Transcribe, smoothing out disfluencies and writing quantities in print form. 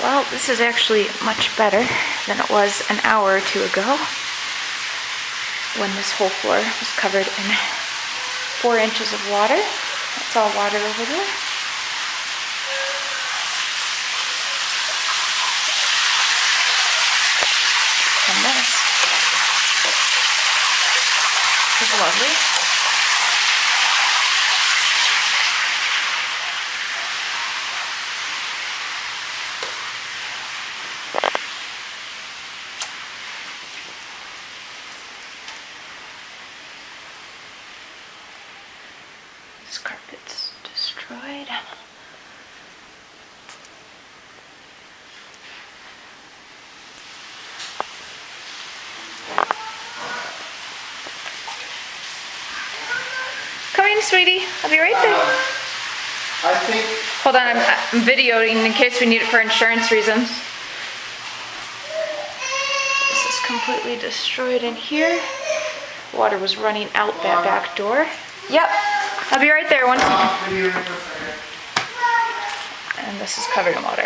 Well, this is actually much better than it was an hour or two ago when this whole floor was covered in 4 inches of water. That's all water over there. And this is lovely. This carpet's destroyed. Come in, sweetie. I'll be right there. I think... Hold on, I'm videoing in case we need it for insurance reasons. This is completely destroyed in here. Water was running out that back door. Yep, I'll be right there. 1 second. And this is covered in water.